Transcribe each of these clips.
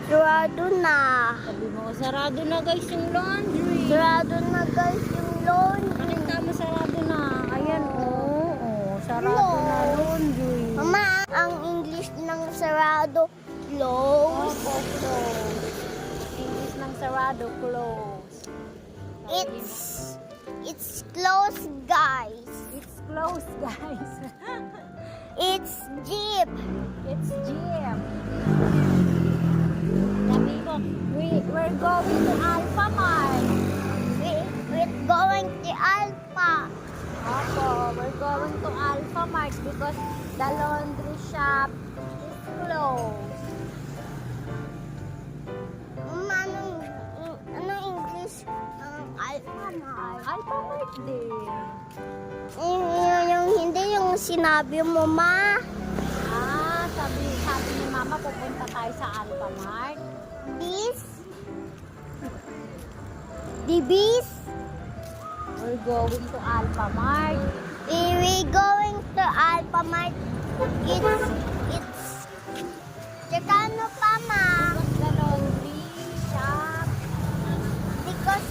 Sarado na. Sabi mo, sarado na guys yung laundry. Sarado na guys yung laundry. Nakita mo, sarado na. Ayan, sarado na laundry. Mama, ang English ng sarado, close. Opo, close. English ng sarado, close. It's close, guys. It's close, guys. It's jeep. It's Jim. Sabi mo, we're going to Alpha Mart. We're going to Alpha. Opo, we're going to Alpha Mart because the laundry shop is closed. Mama, anong English ng Alpha Mart? Alpha Mart din. Yung hindi yung sinabi mo, ma. Sabi ni Mama, pupunta tayo sa Alpha Mart. This? The bees? We're going to Alpha Mart. We going to Alpha Mart. It's tsaka ano pa, ma? Because the laundry shop. Because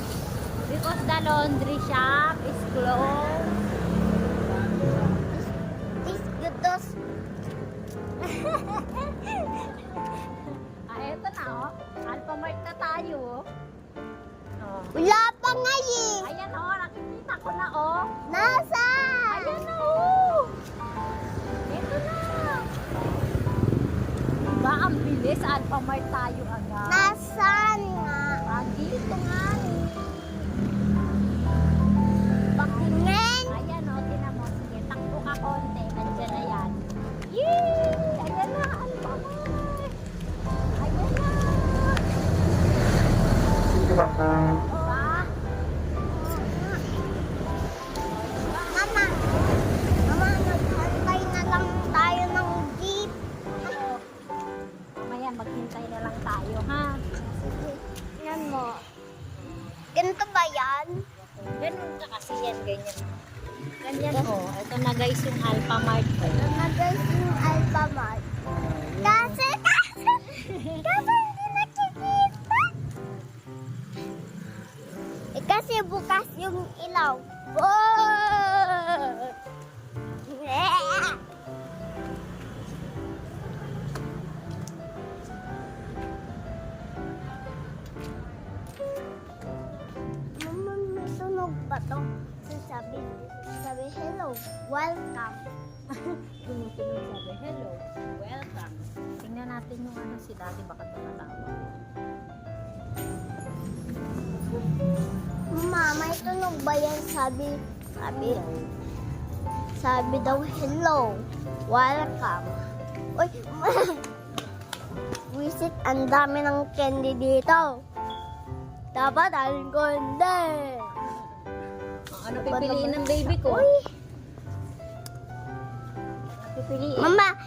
Because the laundry shop is closed. this gutos. Eto na Alpha Mart na tayo Wala pa nga eh. Ayan nakikita ko na Nasa? Ayan na Eto na. Diba ang bilis, Alpha Mart tayo agad. Nasaan nga? Dito nga Pakinggan. Ayan tinan mo. Sige, takbo ka konti. Nandiyan na yan. Yay! Ayan na, Alpha Mart. Ayan na. Diba? Mama, maghantay na lang tayo ng jeep. Mamaya maghintay na lang tayo, ha? Sige, yan mo. Ganito ba yan? Ganun ka kasi yan, ganyan. Ganyan ito na guys yung Alpha Mart ko. Ito na guys yung Alpha Mart. Kasi hindi nakikita. Kasi bukas yung ilaw. Oh! Mama, may tunog ba to? Sabi, hello, welcome. Tunog-tunog sabi, hello, welcome. Tingnan natin yung si Daddy, baka tumatawa. Mama, may tunog ba yan? Sabi daw, hello, welcome. Uy, wisit, ang dami ng candy dito. Dapat aling ko hindi. Ano pipiliin ng baby ko? Uy, Pipiliin. Mama,